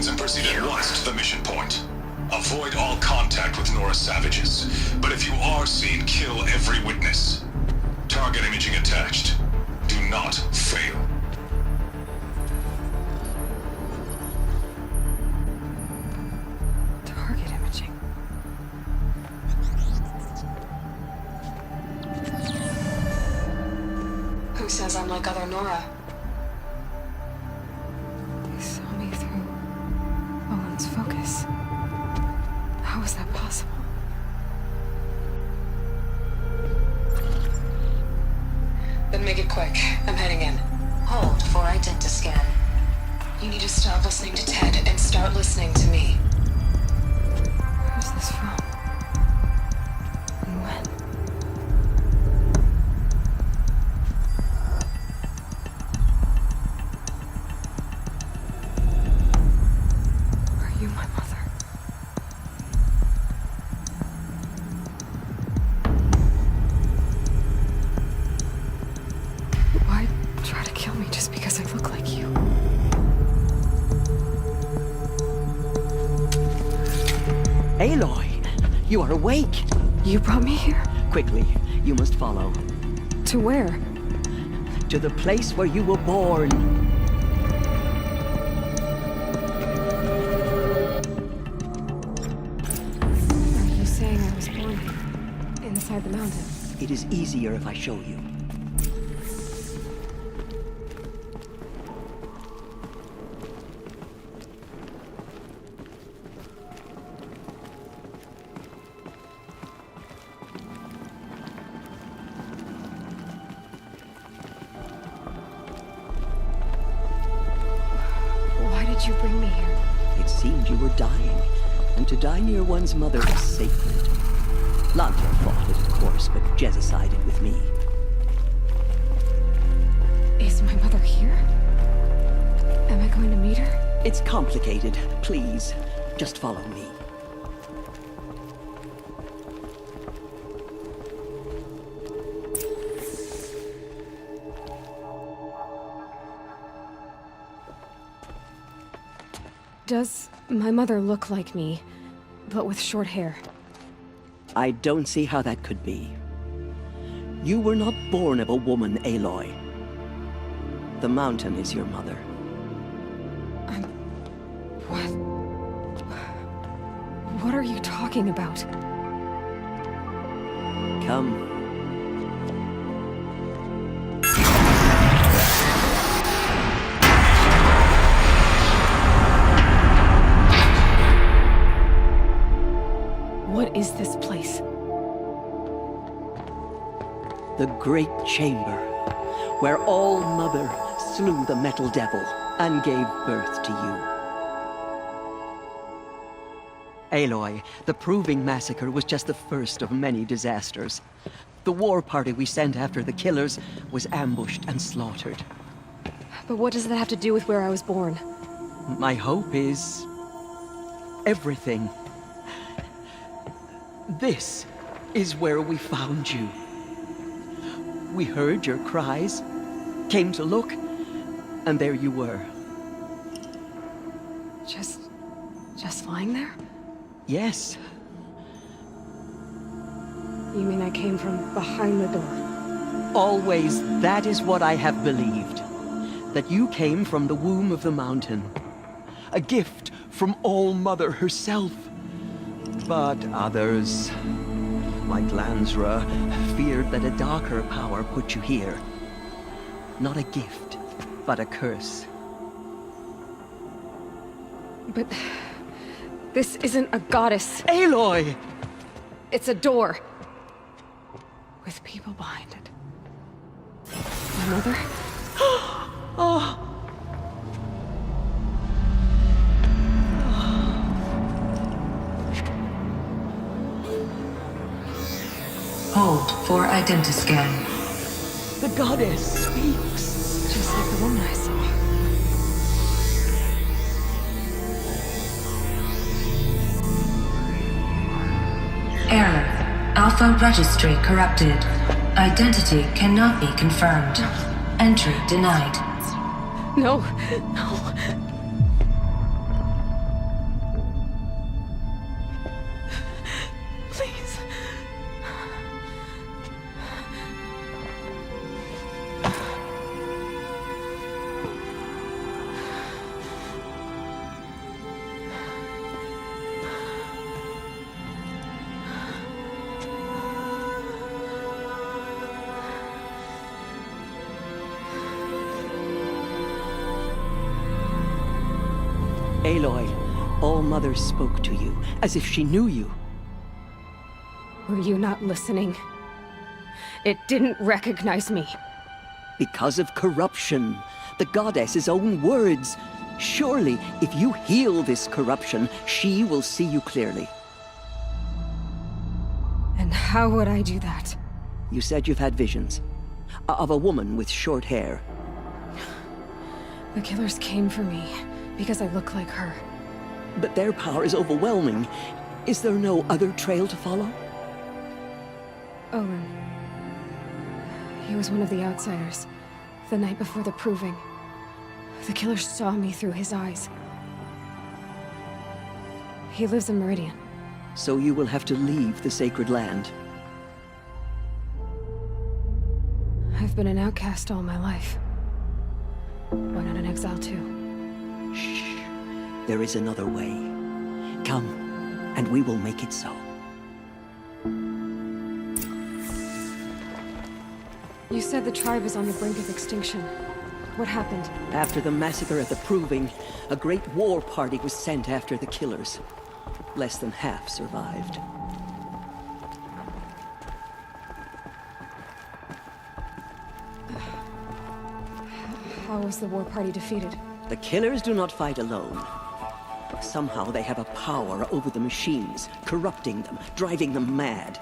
positions and proceed at once to the mission point. Avoid all contact with Nora savages, but if you are seen, kill every witness. Target imaging attached. Do not fail. Target imaging. Who says I'm like other Nora? They saw me through Owen's focus. How is that possible? Then make it quick. I'm heading in. Hold for identiscan. You need to stop listening to Ted and start listening to me. Where's this from? And when? Are you my mother? Why try to kill me just because I look like you? Aloy, you are awake. You brought me here? Quickly, you must follow. To where? To the place where you were born. Are you saying I was born inside the mountain? It is easier if I show you. Why did you bring me here? It seemed you were dying, and to die near one's mother is sacred. Lantia fought it, of course, but Jezza sided with me. Is my mother here? Am I going to meet her? It's complicated. Please, just follow me. Does my mother look like me, but with short hair? I don't see how that could be. You were not born of a woman, Aloy. The mountain is your mother. What? What are you talking about? Come. What is this place? The Great Chamber, where All-Mother slew the Metal Devil and gave birth to you. Aloy, the Proving Massacre was just the first of many disasters. The war party we sent after the killers was ambushed and slaughtered. But what does that have to do with where I was born? My hope is... everything. This is where we found you. We heard your cries, came to look, and there you were. Just lying there? Yes. You mean I came from behind the door? Always that is what I have believed. That you came from the womb of the mountain. A gift from All-Mother herself. But others, like Lansra, feared that a darker power put you here. Not a gift, but a curse. But this isn't a goddess. Aloy! It's a door. With people behind it. My mother? Oh! Hold for identiscan. The goddess speaks. Just like the woman I saw. Error. Alpha registry corrupted. Identity cannot be confirmed. Entry denied. No, no. Aloy, All Mother spoke to you, as if she knew you. Were you not listening? It didn't recognize me. Because of corruption. The goddess's own words. Surely, if you heal this corruption, she will see you clearly. And how would I do that? You said you've had visions. Of a woman with short hair. The killers came for me because I look like her. But their power is overwhelming. Is there no other trail to follow? Overrun. He was one of the outsiders. The night before the proving. The killers saw me through his eyes. He lives in Meridian. So you will have to leave the sacred land. I've been an outcast all my life. Why not an exile too? Shh. There is another way. Come, and we will make it so. You said the tribe is on the brink of extinction. What happened? After the massacre at the Proving, a great war party was sent after the killers. Less than half survived. How was the war party defeated? The killers do not fight alone. Somehow they have a power over the machines, corrupting them, driving them mad.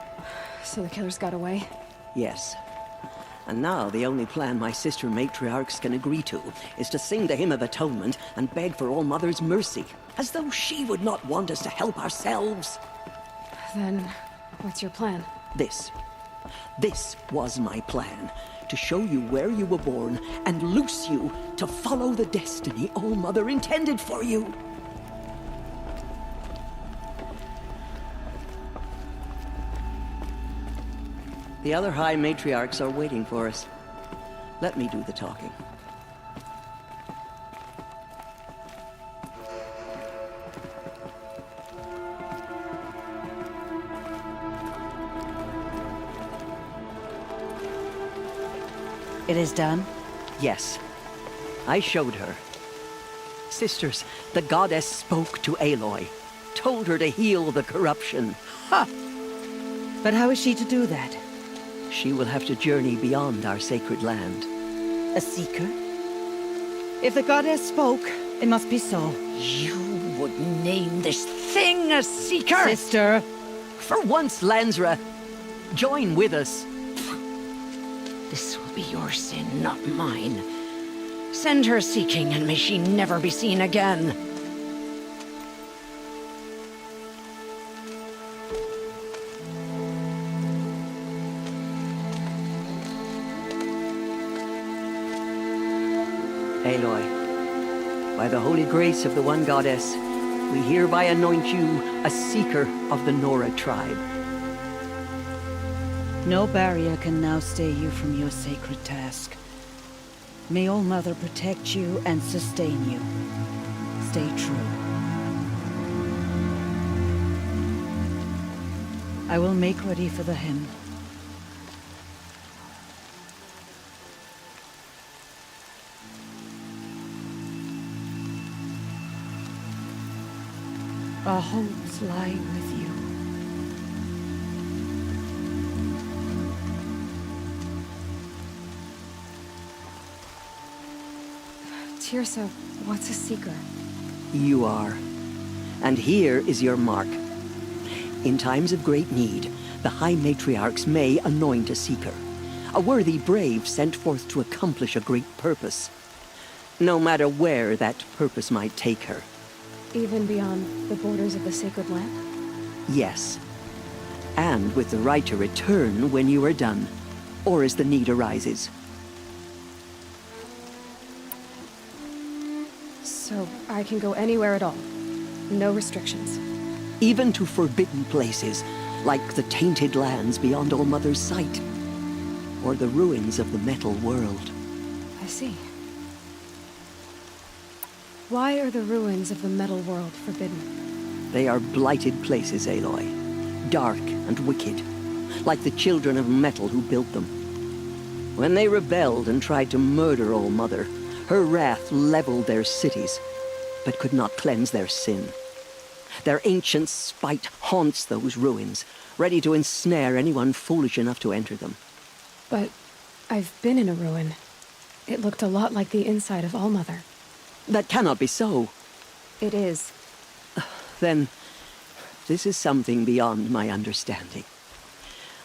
So the killers got away? Yes. And now the only plan my sister matriarchs can agree to is to sing the Hymn of Atonement and beg for All Mother's mercy, as though she would not want us to help ourselves. Then, what's your plan? This was my plan. To show you where you were born and loose you to follow the destiny All Mother intended for you. The other High Matriarchs are waiting for us. Let me do the talking. It is done? Yes. I showed her. Sisters, the goddess spoke to Aloy. Told her to heal the corruption. Ha! But how is she to do that? She will have to journey beyond our sacred land. A seeker? If the goddess spoke, it must be so. You would name this thing a seeker? Sister! For once, Lansra, join with us. This will be your sin, not mine. Send her seeking, and may she never be seen again. Aloy, by the holy grace of the one goddess, we hereby anoint you a seeker of the Nora tribe. No barrier can now stay you from your sacred task. May All Mother protect you and sustain you. Stay true. I will make ready for the hymn. Our hopes lie with you. Tirsa, what's a seeker? You are. And here is your mark. In times of great need, the High Matriarchs may anoint a seeker. A worthy brave sent forth to accomplish a great purpose. No matter where that purpose might take her. Even beyond the borders of the sacred land? Yes. And with the right to return when you are done, or as the need arises. So I can go anywhere at all? No restrictions? Even to forbidden places, like the tainted lands beyond All Mother's sight. Or the ruins of the metal world. I see. Why are the ruins of the metal world forbidden? They are blighted places, Aloy. Dark and wicked. Like the children of metal who built them. When they rebelled and tried to murder All Mother, her wrath leveled their cities. but could not cleanse their sin. Their ancient spite haunts those ruins, ready to ensnare anyone foolish enough to enter them. But I've been in a ruin. It looked a lot like the inside of Allmother. That cannot be so. It is. Then, this is something beyond my understanding.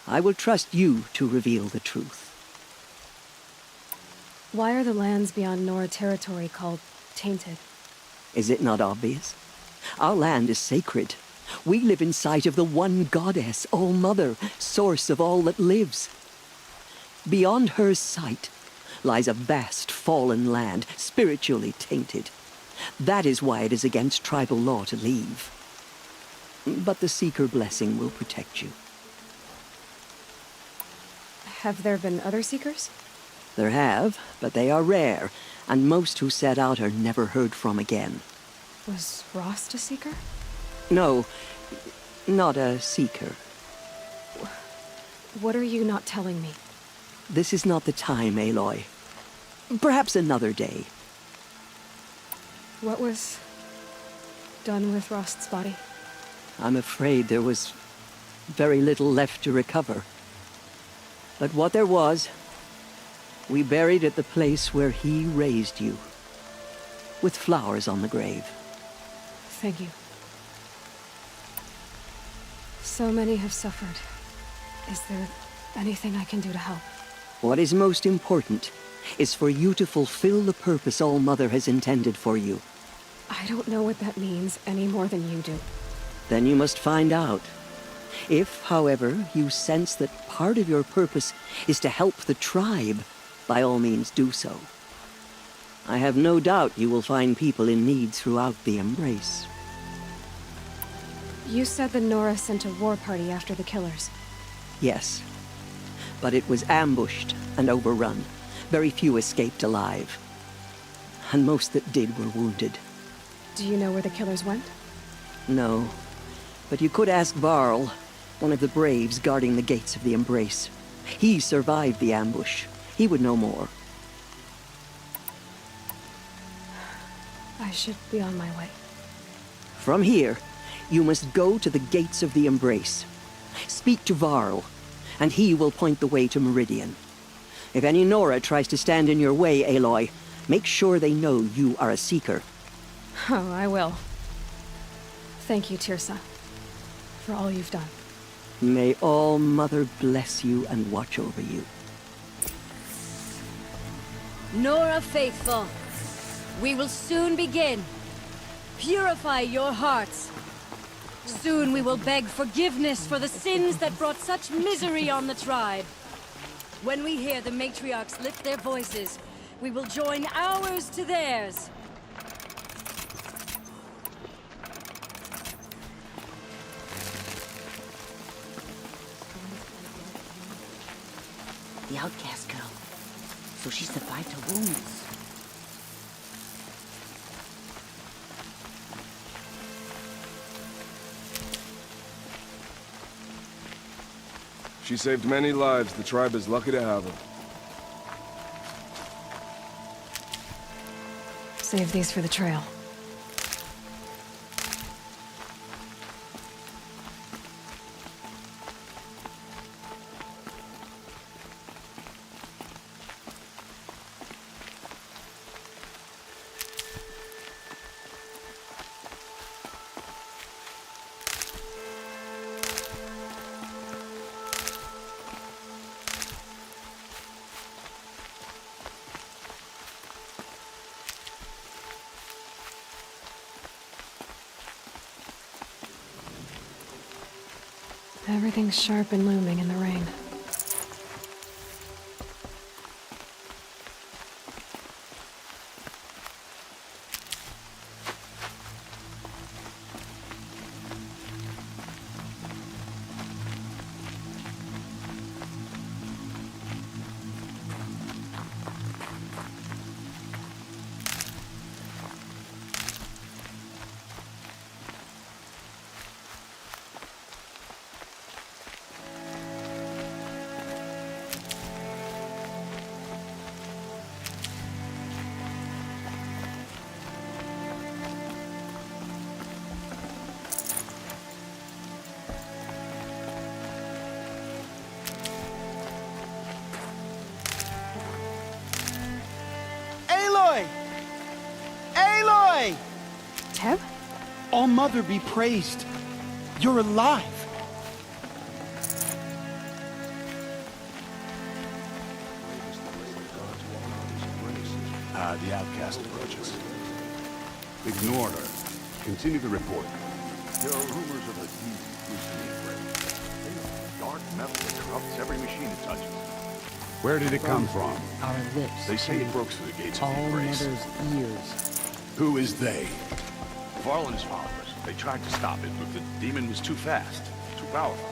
I will trust you to reveal the truth. Why are the lands beyond Nora territory called tainted? Is it not obvious? Our land is sacred. We live in sight of the one goddess, All-Mother, source of all that lives. Beyond her sight lies a vast fallen land, spiritually tainted. That is why it is against tribal law to leave. But the Seeker blessing will protect you. Have there been other Seekers? There have, but they are rare, and most who set out are never heard from again. Was Rost a Seeker? No, not a Seeker. What are you not telling me? This is not the time, Aloy. Perhaps another day. What was done with Rost's body? I'm afraid there was very little left to recover. But what there was, we buried at the place where he raised you, with flowers on the grave. Thank you. So many have suffered. Is there anything I can do to help? What is most important is for you to fulfill the purpose All-Mother has intended for you. I don't know what that means any more than you do. Then you must find out. If, however, you sense that part of your purpose is to help the tribe, by all means do so. I have no doubt you will find people in need throughout the Embrace. You said the Nora sent a war party after the killers. Yes, but it was ambushed and overrun. Very few escaped alive. And most that did were wounded. Do you know where the killers went? No, but you could ask Varl, one of the braves guarding the gates of the Embrace. He survived the ambush. He would know more. I should be on my way. From here, you must go to the gates of the Embrace. Speak to Varl, and he will point the way to Meridian. If any Nora tries to stand in your way, Aloy, make sure they know you are a Seeker. Oh, I will. Thank you, Tirsa, for all you've done. May All-Mother bless you and watch over you. Nora Faithful, we will soon begin. Purify your hearts. Soon we will beg forgiveness for the sins that brought such misery on the tribe. When we hear the matriarchs lift their voices, we will join ours to theirs. The outcast girl. So she survived her wounds. She saved many lives. The tribe is lucky to have her. Save these for the trail. Everything's sharp and looming in the rain. All Mother be praised. You're alive. The outcast approaches. Ignore her. Continue the report. There are rumors of a deep loosening break. Dark metal that corrupts every machine it touches. Where did it come from? Our lips. They say it broke through the gates of the All embrace. Mother's ears. Who is they? Varl and his followers. They tried to stop it, but the demon was too fast, too powerful.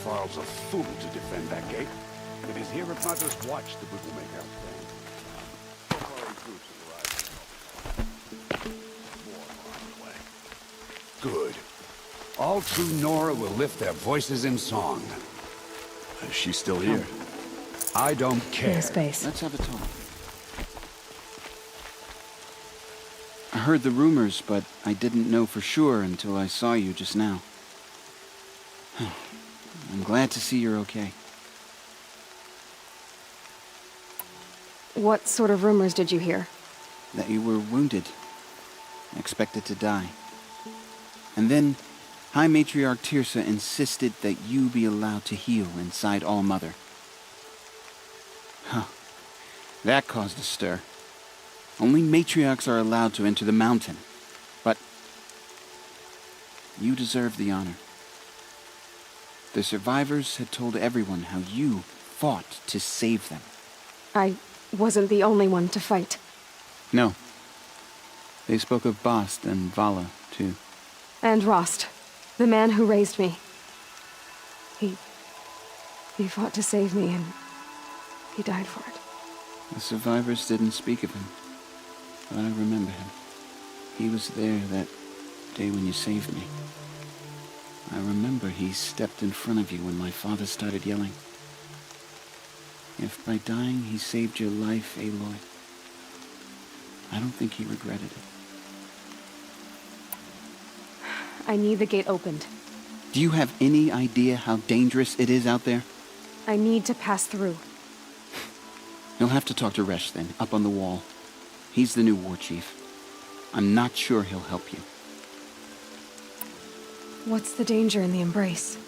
Varl's a fool to defend that gate. It is here at Mother's watch that we will make our stand. Good. All true Nora will lift their voices in song. Is she still here? I don't care. In space. Let's have a talk. I heard the rumors, but I didn't know for sure until I saw you just now. I'm glad to see you're okay. What sort of rumors did you hear? That you were wounded. Expected to die. And then, High Matriarch Tirsa insisted that you be allowed to heal inside All Mother. Huh. That caused a stir. Only matriarchs are allowed to enter the mountain. But you deserve the honor. The survivors had told everyone how you fought to save them. I wasn't the only one to fight. No. They spoke of Bast and Vala, too. And Rost, the man who raised me. He fought to save me, and he died for it. The survivors didn't speak of him, but I remember him. He was there that day when you saved me. I remember he stepped in front of you when my father started yelling. If by dying he saved your life, Aloy, I don't think he regretted it. I need the gate opened. Do you have any idea how dangerous it is out there? I need to pass through. You'll have to talk to Resh then, up on the wall. He's the new war chief. I'm not sure he'll help you. What's the danger in the embrace?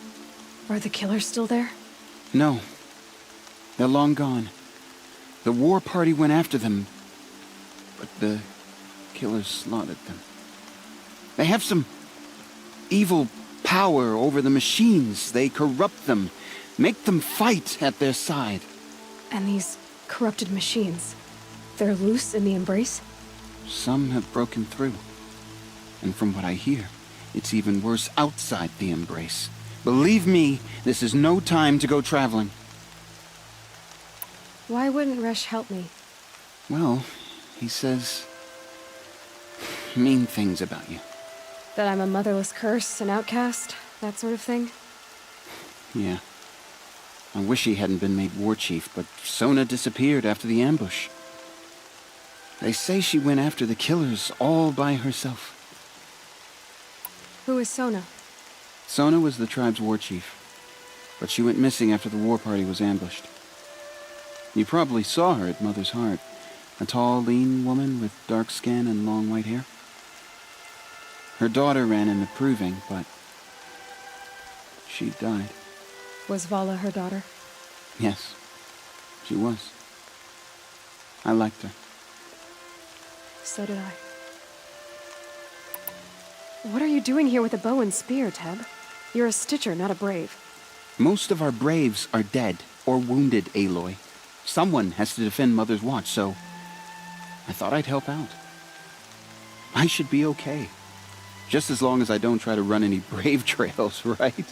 Are the killers still there? No. They're long gone. The war party went after them, but the killers slaughtered them. They have some evil power over the machines. They corrupt them, make them fight at their side. And these corrupted machines, they're loose in the embrace? Some have broken through. And from what I hear, it's even worse outside the embrace. Believe me, this is no time to go traveling. Why wouldn't Resh help me? Well, he says mean things about you. That I'm a motherless curse, an outcast, that sort of thing? Yeah. I wish he hadn't been made war chief, but Sona disappeared after the ambush. They say she went after the killers all by herself. Who is Sona? Sona was the tribe's war chief, but she went missing after the war party was ambushed. You probably saw her at Mother's Heart, a tall, lean woman with dark skin and long white hair. Her daughter ran in the proving, but she died. Was Vala her daughter? Yes, she was. I liked her. So did I. What are you doing here with a bow and spear, Teb? You're a Stitcher, not a Brave. Most of our Braves are dead or wounded, Aloy. Someone has to defend Mother's watch, so I thought I'd help out. I should be okay. Just as long as I don't try to run any Brave trails, right?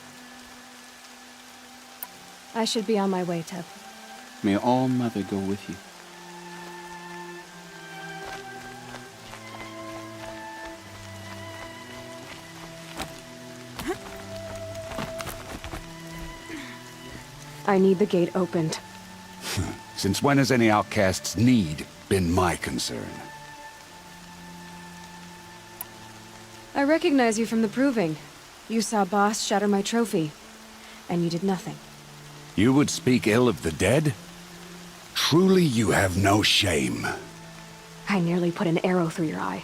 I should be on my way, Teb. May All Mother go with you. I need the gate opened. Since when has any outcast's need been my concern? I recognize you from the proving. You saw Boss shatter my trophy, and you did nothing. You would speak ill of the dead? Truly you have no shame. I nearly put an arrow through your eye.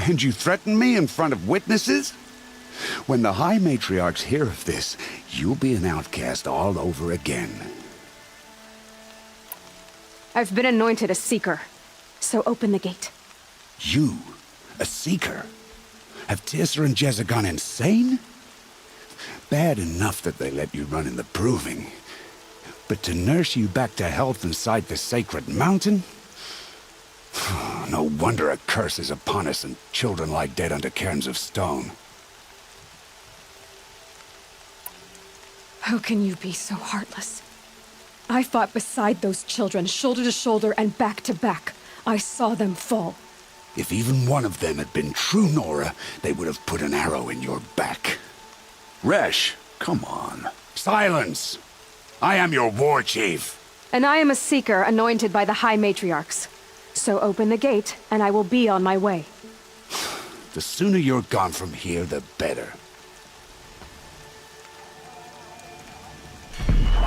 And you threaten me in front of witnesses? When the High Matriarchs hear of this, you'll be an outcast all over again. I've been anointed a Seeker, so open the gate. You? A Seeker? Have Tissa and Jezza gone insane? Bad enough that they let you run in the Proving. But to nurse you back to health inside the sacred mountain? No wonder a curse is upon us and children lie dead under cairns of stone. How can you be so heartless? I fought beside those children, shoulder to shoulder and back to back. I saw them fall. If even one of them had been true Nora, they would have put an arrow in your back. Resh, come on. Silence! I am your war chief. And I am a Seeker anointed by the High Matriarchs. So open the gate, and I will be on my way. The sooner you're gone from here, the better.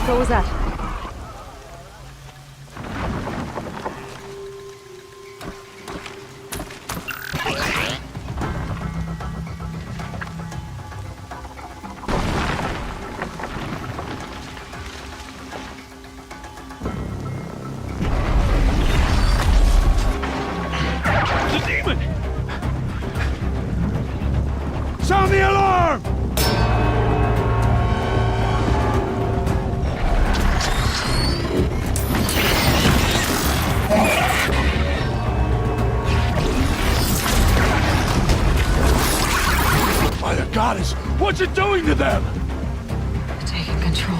What was that? Sound the alarm! By the goddess, what's it doing to them? Taking control.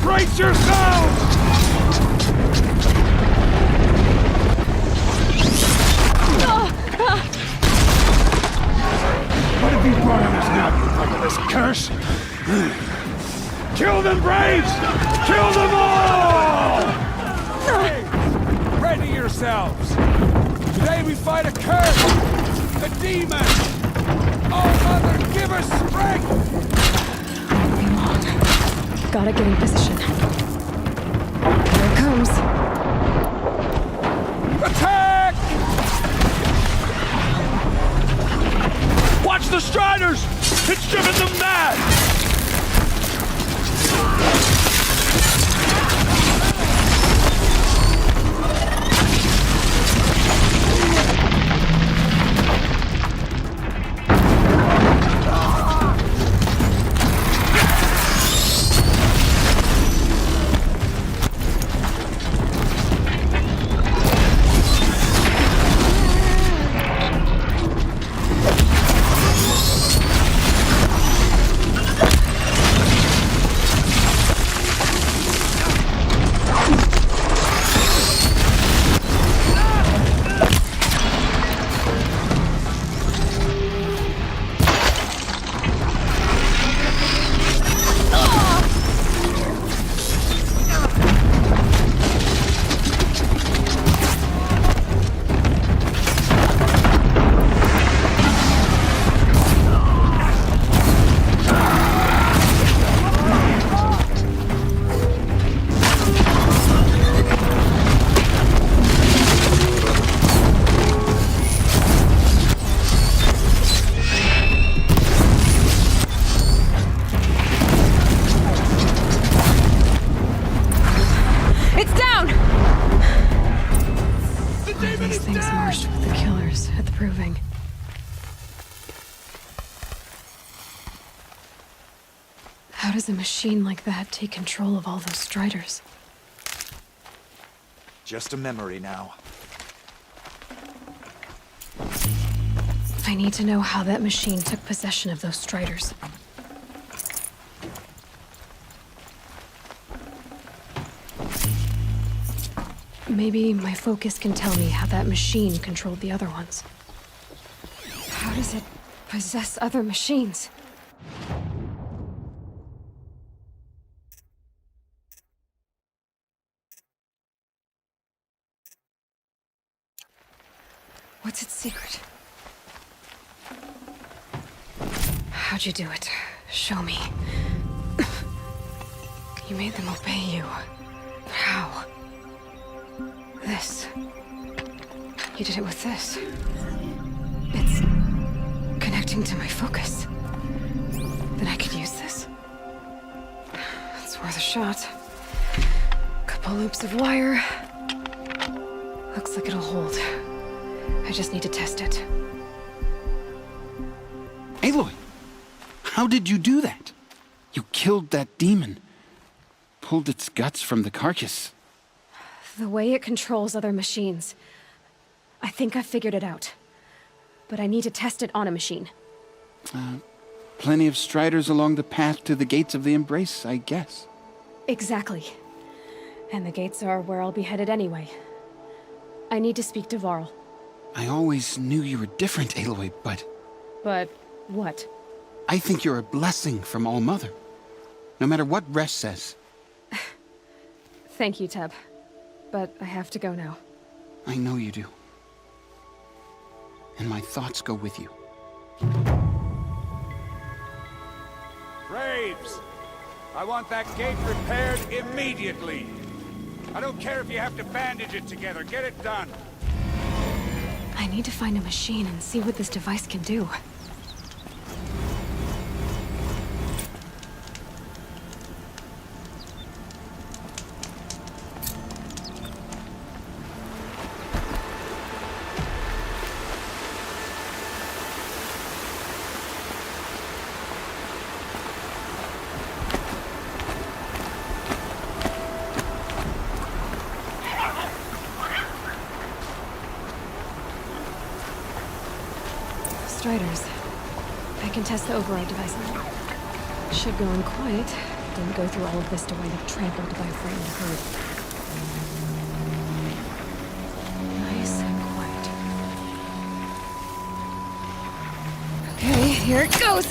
Brace yourselves! What have you brought on us now, you motherless curse? Kill them, Braves! Kill them all! Ready yourselves! Today we fight a curse! A demon! Oh, Mother, give us strength! Gotta get in position. Here it comes. Attack! Watch the Striders! It's driven them mad! How does a machine like that take control of all those Striders? Just a memory now. I need to know how that machine took possession of those Striders. Maybe my focus can tell me how that machine controlled the other ones. How does it possess other machines? What's its secret? How'd you do it? Show me. You made them obey you. How? This. You did it with this. It's connecting to my focus. Then I could use this. It's worth a shot. Couple loops of wire. Looks like it'll hold. I just need to test it. Aloy! How did you do that? You killed that demon. Pulled its guts from the carcass. The way it controls other machines. I think I figured it out. But I need to test it on a machine. Plenty of striders along the path to the gates of the Embrace, I guess. Exactly. And the gates are where I'll be headed anyway. I need to speak to Varl. I always knew you were different, Aloy, but... But what? I think you're a blessing from All Mother. No matter what Resh says. Thank you, Teb. But I have to go now. I know you do. And my thoughts go with you. Graves! I want that gate repaired immediately. I don't care if you have to bandage it together. Get it done. I need to find a machine and see what this device can do. Striders. I can test the override device now. Should go in quiet. Didn't go through all of this to wind up trampled by a frightened herd. Nice and quiet. Okay, here it goes!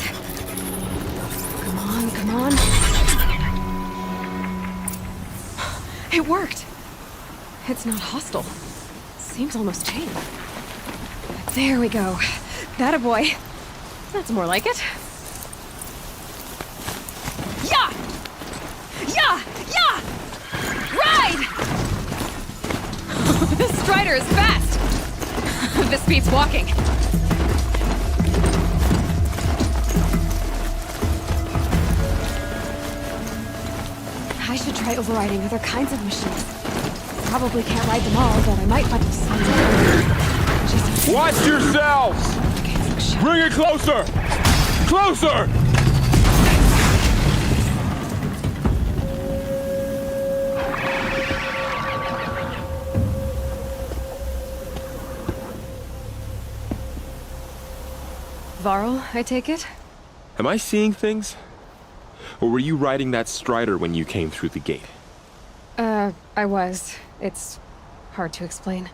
Come on, come on. It worked! It's not hostile. Seems almost tame. There we go. That boy. That's more like it. Yeah! Yeah! Yeah! Ride! This strider is fast! This beats walking. I should try overriding other kinds of machines. Probably can't ride them all, but I might find some. Watch yourselves! Bring it closer! Closer! Varl, I take it? Am I seeing things? Or were you riding that strider when you came through the gate? I was. It's hard to explain.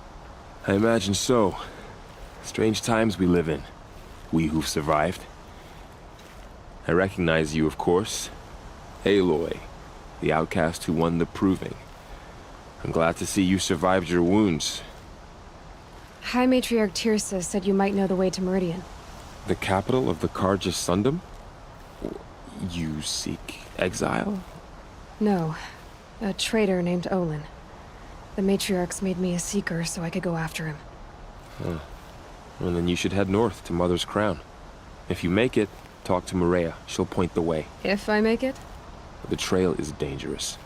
I imagine so. Strange times we live in. We who've survived. I recognize you, of course. Aloy, the outcast who won the proving. I'm glad to see you survived your wounds. High Matriarch Tirsa said you might know the way to Meridian. The capital of the Carja Sundom? You seek exile? No. A traitor named Olin. The Matriarchs made me a seeker so I could go after him. Huh. Well, then you should head north to Mother's Crown. If you make it, talk to Maria. She'll point the way. If I make it? The trail is dangerous.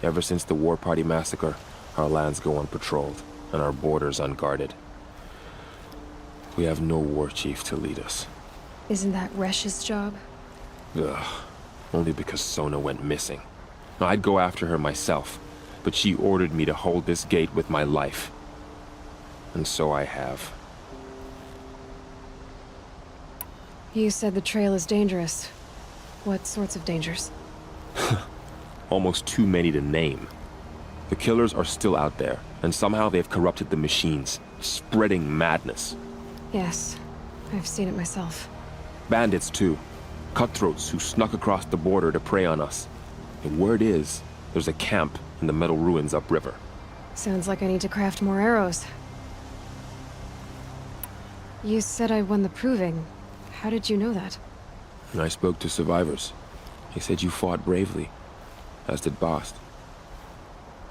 Ever since the War Party massacre, our lands go unpatrolled, and our borders unguarded. We have no war chief to lead us. Isn't that Resh's job? Ugh. Only because Sona went missing. I'd go after her myself, but she ordered me to hold this gate with my life. And so I have. You said the trail is dangerous. What sorts of dangers? Almost too many to name. The killers are still out there, and somehow they've corrupted the machines, spreading madness. Yes, I've seen it myself. Bandits, too. Cutthroats who snuck across the border to prey on us. The word is, there's a camp in the metal ruins upriver. Sounds like I need to craft more arrows. You said I won the proving. How did you know that? I spoke to survivors. They said you fought bravely. as did Bast.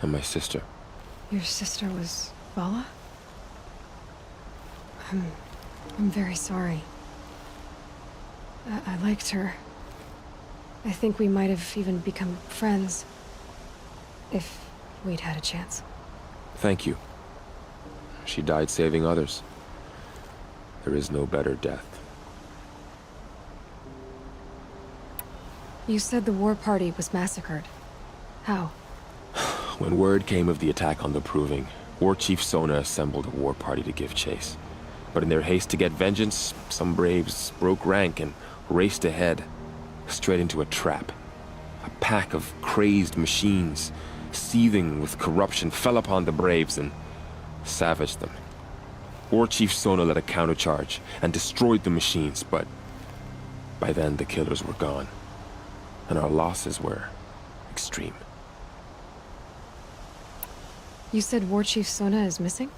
And my sister. Your sister was Vala? I'm very sorry. I liked her. I think we might have even become friends. If we'd had a chance. Thank you. She died saving others. There is no better death. You said the war party was massacred. How? When word came of the attack on the Proving, War Chief Sona assembled a war party to give chase. But in their haste to get vengeance, some braves broke rank and raced ahead, straight into a trap. A pack of crazed machines, seething with corruption, fell upon the braves and savaged them. War Chief Sona led a countercharge and destroyed the machines, but by then the killers were gone, and our losses were extreme. You said War Chief Sona is missing?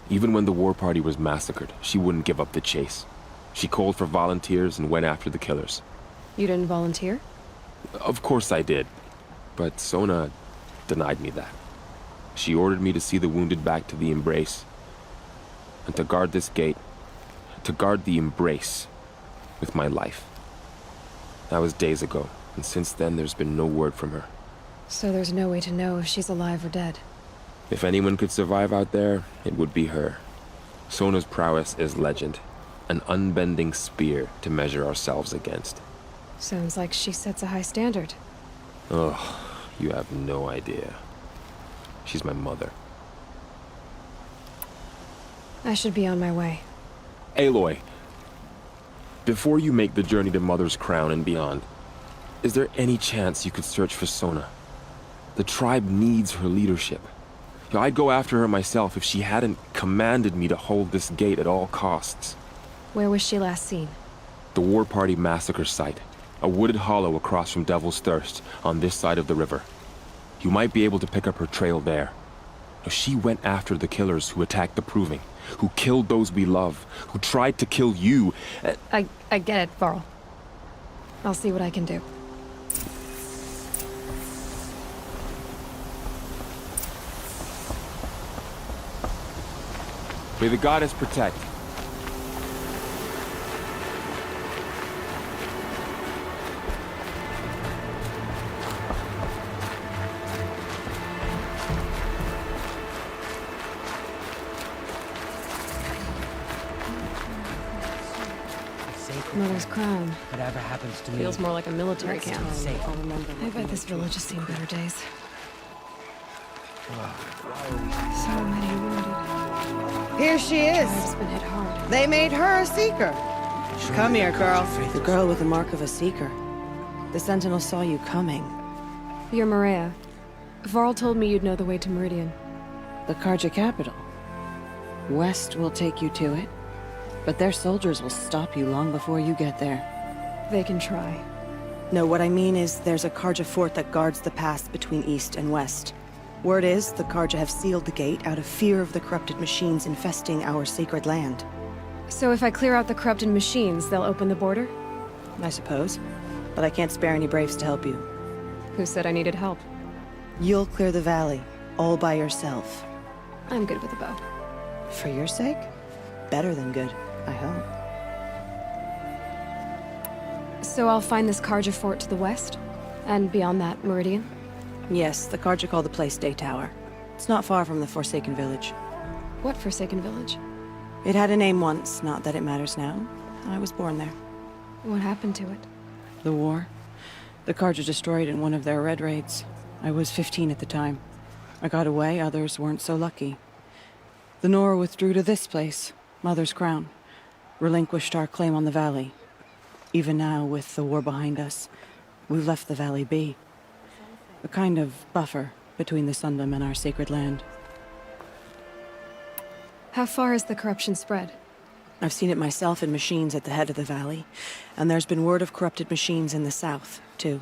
Even when the war party was massacred, she wouldn't give up the chase. She called for volunteers and went after the killers. You didn't volunteer? Of course I did, but Sona denied me that. She ordered me to see the wounded back to the Embrace, and to guard this gate, to guard the Embrace with my life. That was days ago, and since then there's been no word from her. So there's no way to know if she's alive or dead. If anyone could survive out there, it would be her. Sona's prowess is legend, an unbending spear to measure ourselves against. Sounds like she sets a high standard. Oh, you have no idea. She's my mother. I should be on my way. Aloy, before you make the journey to Mother's Crown and beyond, is there any chance you could search for Sona? The tribe needs her leadership. I'd go after her myself if she hadn't commanded me to hold this gate at all costs. Where was she last seen? The War Party massacre site. A wooded hollow across from Devil's Thirst, on this side of the river. You might be able to pick up her trail there. She went after the killers who attacked the Proving, who killed those we love, who tried to kill you. I get it, Varl. I'll see what I can do. May the goddess protect. Mother's Crown. Whatever happens to me, Feels more like a military camp. safe. I bet this village has seen better days. So many wounded. Here she is. Tribe's been hit hard. They made her a seeker. Come here, girl. The girl with the mark of a seeker. The Sentinel saw you coming. You're Maria. Varl told me you'd know the way to Meridian. The Karja capital. West will take you to it, but their soldiers will stop you long before you get there. They can try. No, what I mean is there's a Karja fort that guards the pass between East and West. Word is, the Karja have sealed the gate out of fear of the corrupted machines infesting our sacred land. So if I clear out the corrupted machines, they'll open the border? I suppose. But I can't spare any braves to help you. Who said I needed help? You'll clear the valley, all by yourself. I'm good with a bow. For your sake? Better than good, I hope. So I'll find this Karja fort to the west? And beyond that, Meridian? Yes, the Karja call the place Day Tower. It's not far from the Forsaken Village. What Forsaken Village? It had a name once, not that it matters now. I was born there. What happened to it? The war. The Karja destroyed in one of their red raids. I was 15 at the time. I got away, others weren't so lucky. The Nora withdrew to this place, Mother's Crown. Relinquished our claim on the valley. Even now, with the war behind us, we've left the valley be. A kind of buffer between the Sundom and our sacred land. How far has the corruption spread? I've seen it myself in machines at the head of the valley, and there's been word of corrupted machines in the south, too.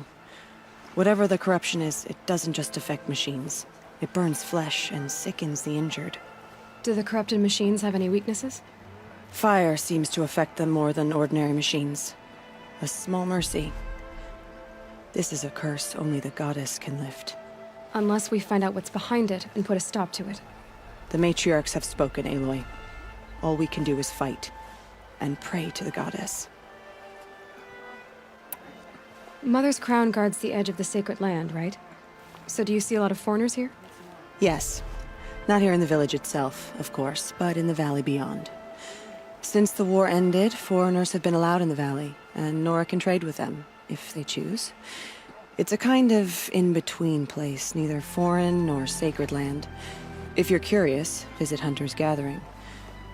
Whatever the corruption is, it doesn't just affect machines. It burns flesh and sickens the injured. Do the corrupted machines have any weaknesses? Fire seems to affect them more than ordinary machines. A small mercy. This is a curse only the goddess can lift. Unless we find out what's behind it and put a stop to it. The matriarchs have spoken, Aloy. All we can do is fight. And pray to the goddess. Mother's crown guards the edge of the sacred land, right? So do you see a lot of foreigners here? Yes. Not here in the village itself, of course, but in the valley beyond. Since the war ended, foreigners have been allowed in the valley, and Nora can trade with them, if they choose. It's a kind of in-between place, neither foreign nor sacred land. If you're curious, visit Hunter's Gathering.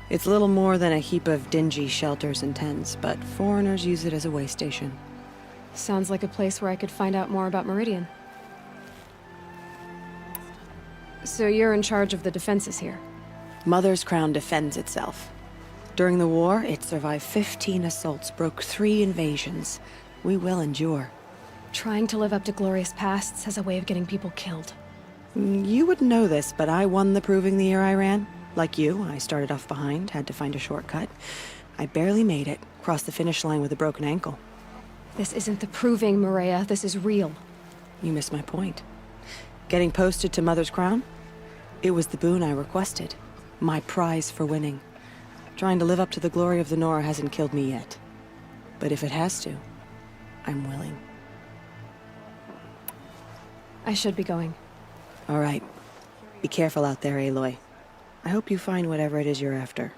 It's little more than a heap of dingy shelters and tents, but foreigners use it as a way station. Sounds like a place where I could find out more about Meridian. So you're in charge of the defenses here? Mother's crown defends itself. During the war, it survived 15 assaults, broke 3 invasions. We will endure. Trying to live up to glorious pasts has a way of getting people killed. You wouldn't know this, but I won the proving the year I ran. Like you, I started off behind, had to find a shortcut. I barely made it, crossed the finish line with a broken ankle. This isn't the proving, Maria. This is real. You missed my point. Getting posted to Mother's crown? It was the boon I requested. My prize for winning. Trying to live up to the glory of the Nora hasn't killed me yet. But if it has to, I'm willing. I should be going. All right. Be careful out there, Aloy. I hope you find whatever it is you're after.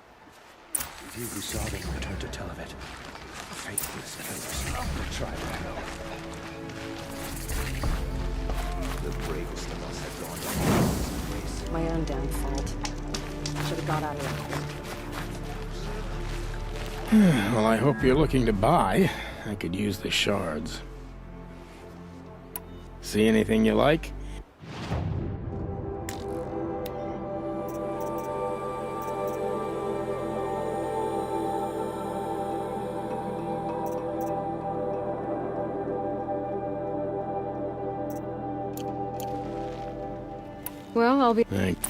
Few who saw them returned to tell of it. Faithless killers will try to help. The bravest of us have gone down this race. My own downfall. Should have got out of it. Well, I hope you're looking to buy. I could use the shards. See anything you like? Well, I'll be... Thanks.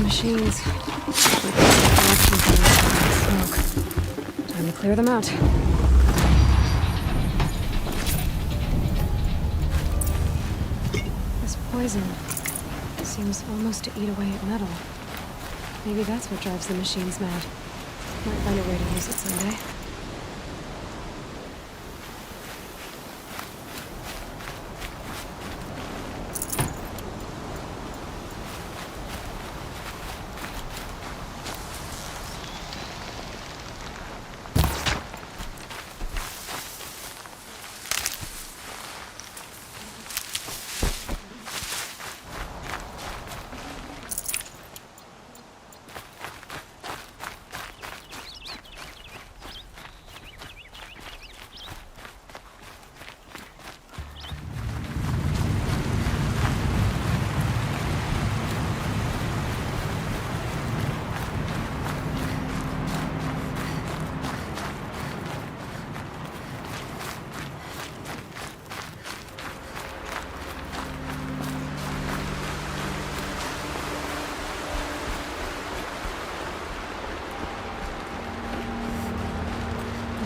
Machines. Smoke. Time to clear them out. This poison seems almost to eat away at metal. Maybe that's what drives the machines mad. Might find a way to use it someday.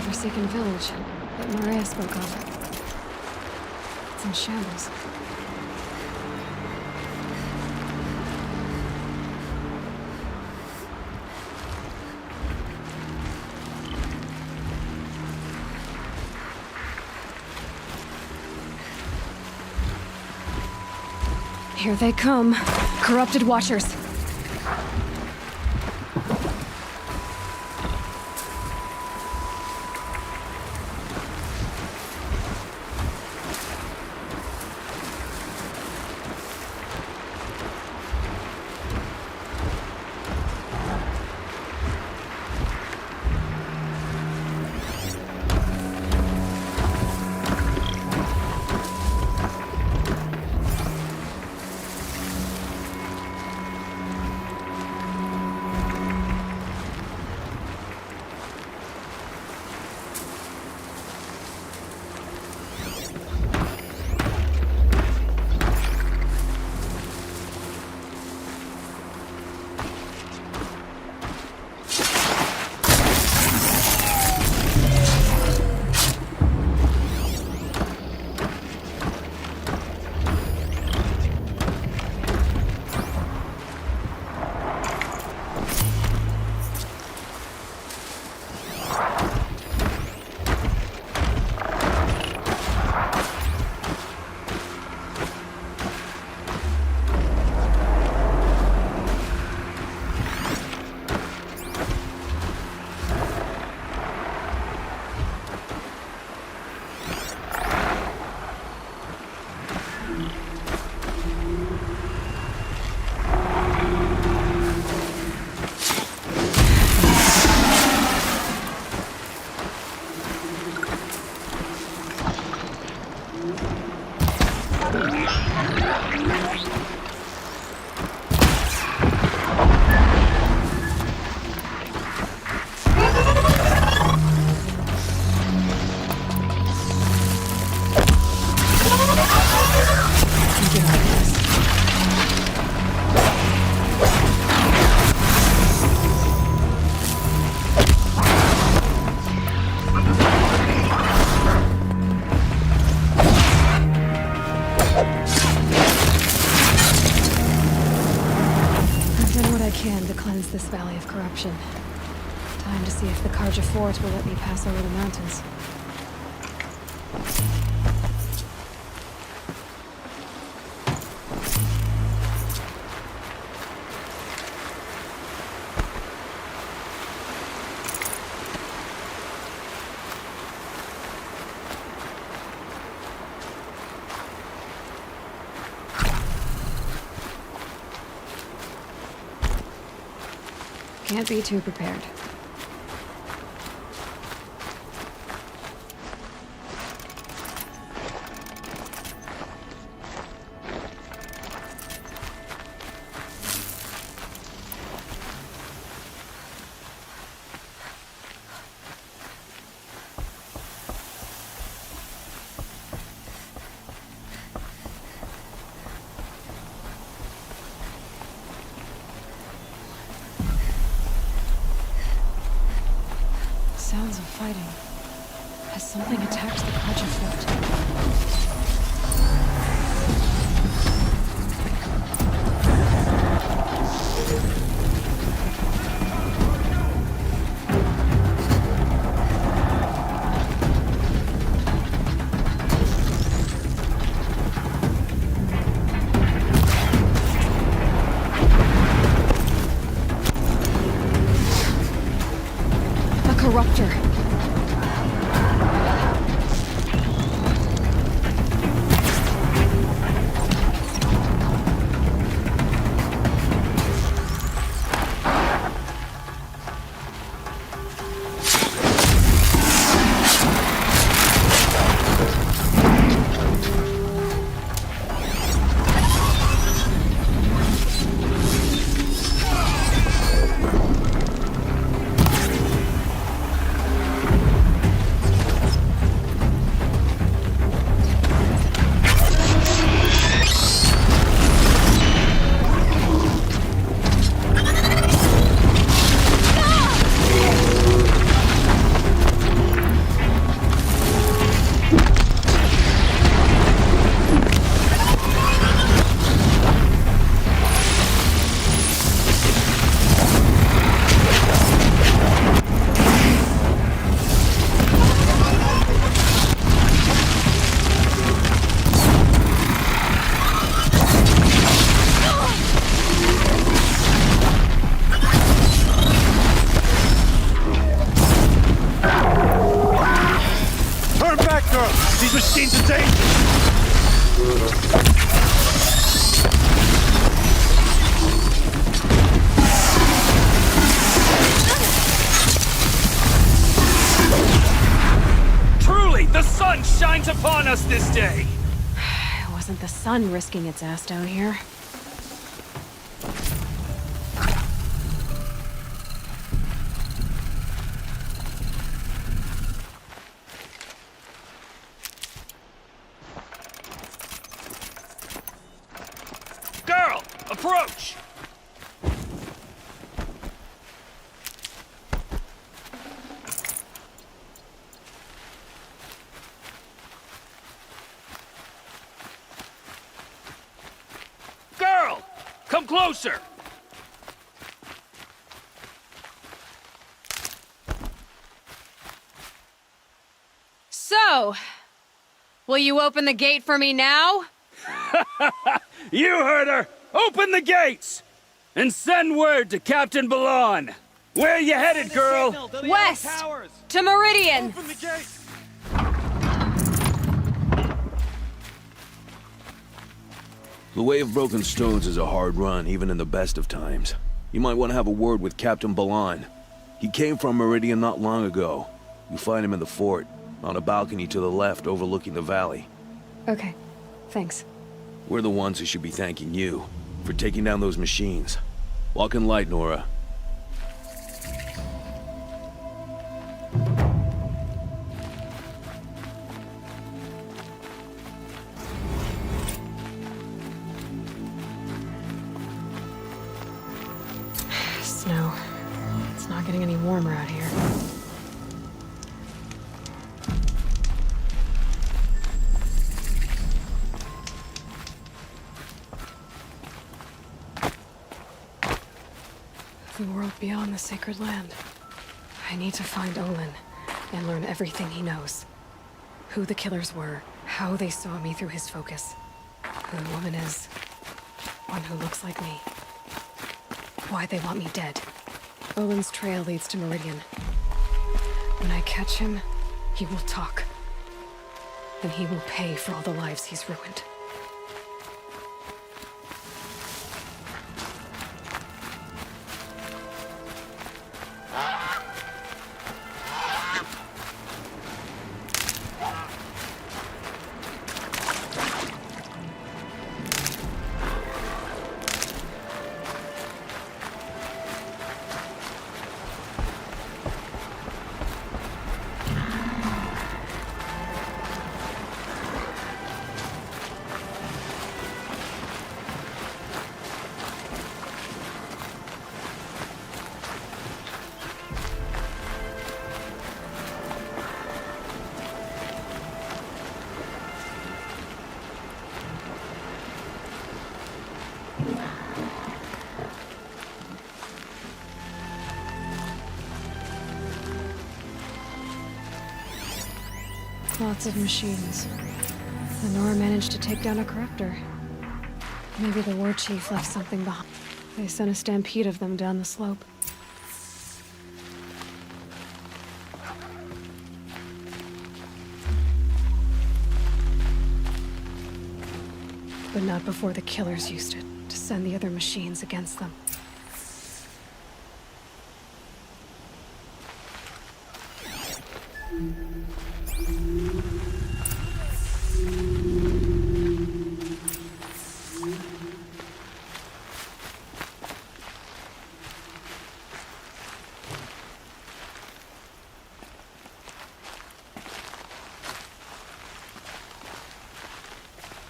forsaken village that Maria spoke of. It's in shambles. Here they come. Corrupted Watchers. This valley of corruption. Time to see if the Karja fort will let me pass over the mountains. Can't be too prepared. Sounds of fighting. Has something attacked the Karja fort? Corruptor. girl! These machines are dangerous! Truly, the sun shines upon us this day! It wasn't the sun risking its ass down here. Girl, approach! Girl, come closer! So, will you open the gate for me now? You heard her! Open the gates! And send word to Captain Balan! Where you headed, girl? West! To Meridian! The Way of Broken Stones is a hard run, even in the best of times. You might want to have a word with Captain Balan. He came from Meridian not long ago. You'll find him in the fort, on a balcony to the left overlooking the valley. Okay, thanks. We're the ones who should be thanking you for taking down those machines. Walk in light, Nora. Snow. It's not getting any warmer out here. The world beyond the sacred land. I need to find Olin and learn everything he knows. Who the killers were, how they saw me through his focus, who the woman is, one who looks like me, why they want me dead. Olin's trail leads to Meridian. When I catch him, he will talk. And he will pay for all the lives he's ruined. Lots of machines. Lenore managed to take down a corruptor. Maybe the war chief left something behind. They sent a stampede of them down the slope. But not before the killers used it to send the other machines against them.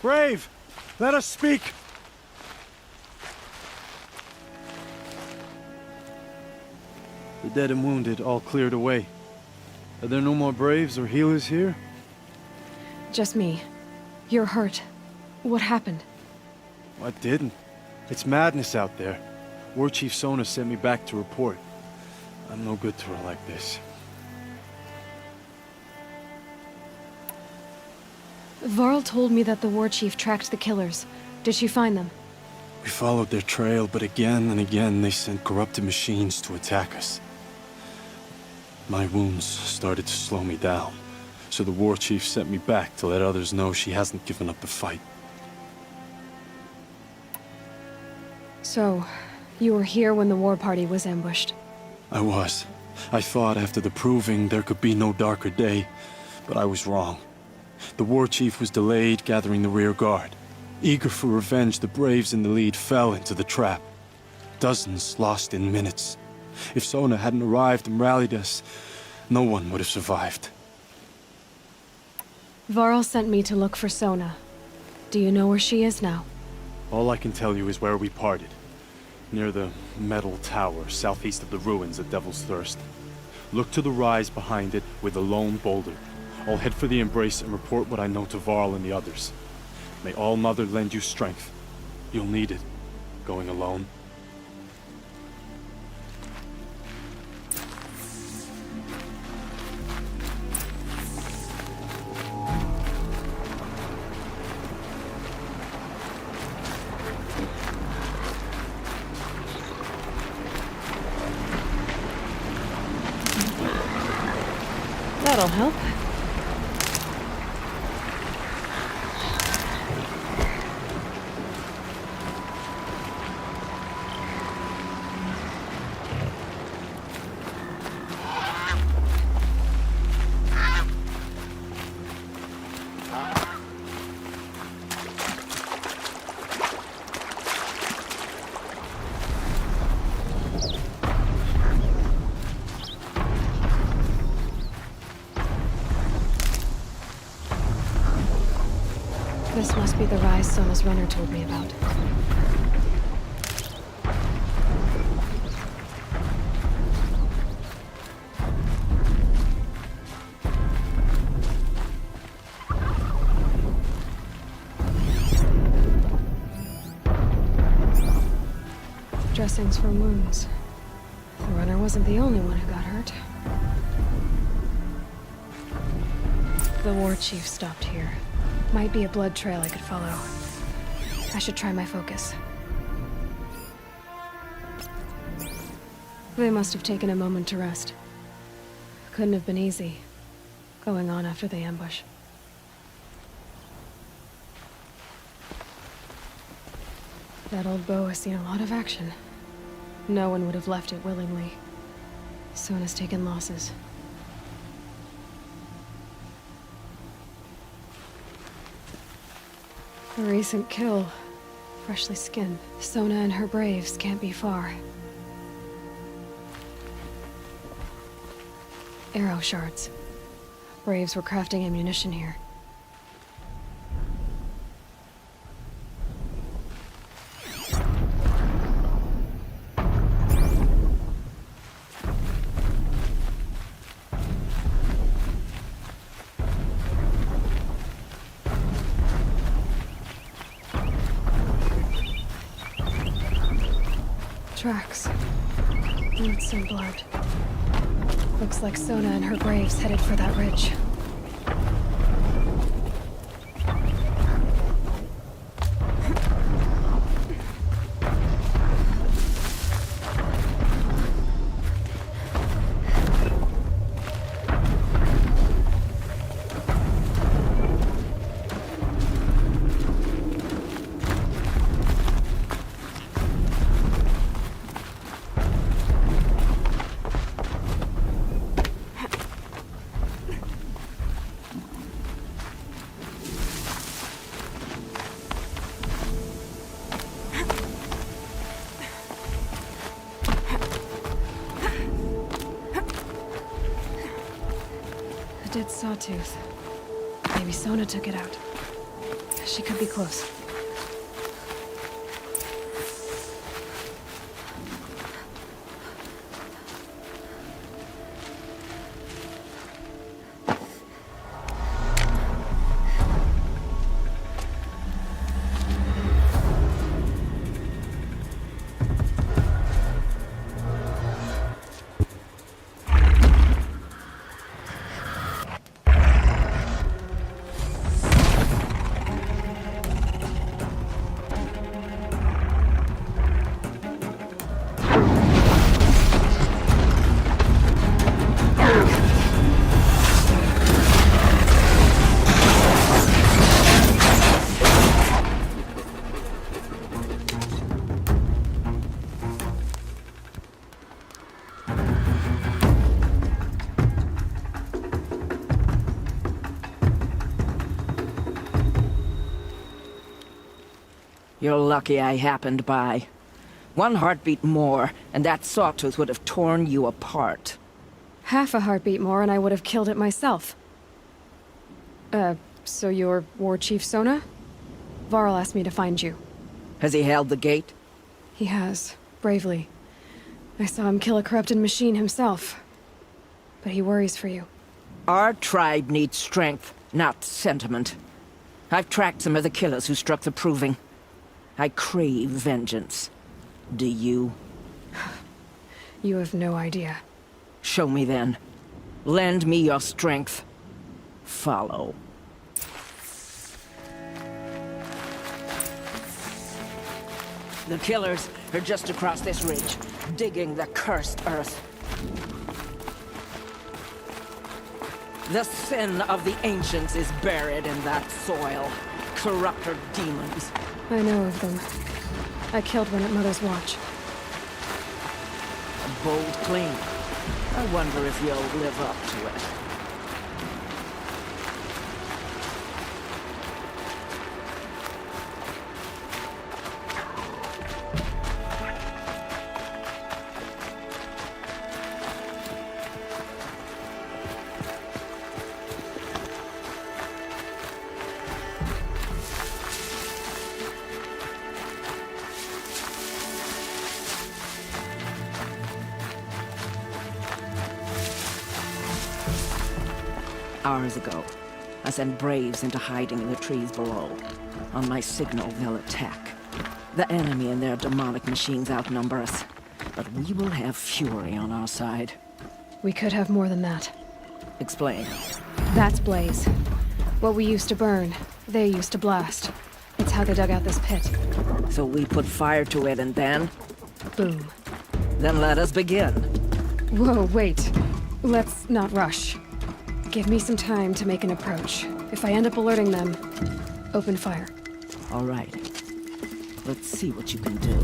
Brave! Let us speak! The dead and wounded all cleared away. Are there no more Braves or healers here? Just me. You're hurt. What happened? What didn't? It's madness out there. War Chief Sona sent me back to report. I'm no good to her like this. Varl told me that the war chief tracked the killers. Did she find them? We followed their trail, but again and again they sent corrupted machines to attack us. My wounds started to slow me down, So the war chief sent me back to let others know she hasn't given up the fight. So, you were here when the war party was ambushed? I was. I thought after the proving there could be no darker day, but I was wrong. The war chief was delayed gathering the rear guard. Eager for revenge, the braves in the lead fell into the trap. Dozens lost in minutes. If Sona hadn't arrived and rallied us, no one would have survived. Varl sent me to look for Sona. Do you know where she is now? All I can tell you is where we parted. Near the metal tower, southeast of the ruins at Devil's Thirst. Look to the rise behind it with a lone boulder. I'll head for the embrace and report what I know to Varl and the others. May All Mother lend you strength. You'll need it, going alone. That'll help. This must be the rise Sona's runner told me about. Dressings for wounds. The runner wasn't the only one who got hurt. The war chief stopped here. Might be a blood trail I could follow. I should try my focus. They must have taken a moment to rest. Couldn't have been easy, going on after the ambush. That old bow has seen a lot of action. No one would have left it willingly. Sona's taken losses. A recent kill. Freshly skinned. Sona and her braves can't be far. Arrow shards. Braves were crafting ammunition here. Tracks. Roots and blood. Looks like Sona and her braves headed for that ridge. Dead sawtooth. Maybe Sona took it out. She could be close. You're lucky I happened by. One heartbeat more, and that sawtooth would have torn you apart. Half a heartbeat more and I would have killed it myself. So you're War Chief Sona? Varl asked me to find you. Has he held the gate? He has, bravely. I saw him kill a corrupted machine himself. But he worries for you. Our tribe needs strength, not sentiment. I've tracked some of the killers who struck the Proving. I crave vengeance. Do you? You have no idea. Show me then. Lend me your strength. Follow. The killers are just across this ridge, digging the cursed earth. The sin of the ancients is buried in that soil. Corrupter demons. I know of them. I killed one at Mother's Watch. A bold claim. I wonder if you'll live up to it. Hours ago, I sent Braves into hiding in the trees below. On my signal, they'll attack. The enemy and their demonic machines outnumber us, but we will have fury on our side. We could have more than that. Explain. That's Blaze. What we used to burn, they used to blast. It's how they dug out this pit. So we put fire to it and then? Boom. Then let us begin. Whoa, wait. Let's not rush. Give me some time to make an approach. If I end up alerting them, open fire. All right. Let's see what you can do.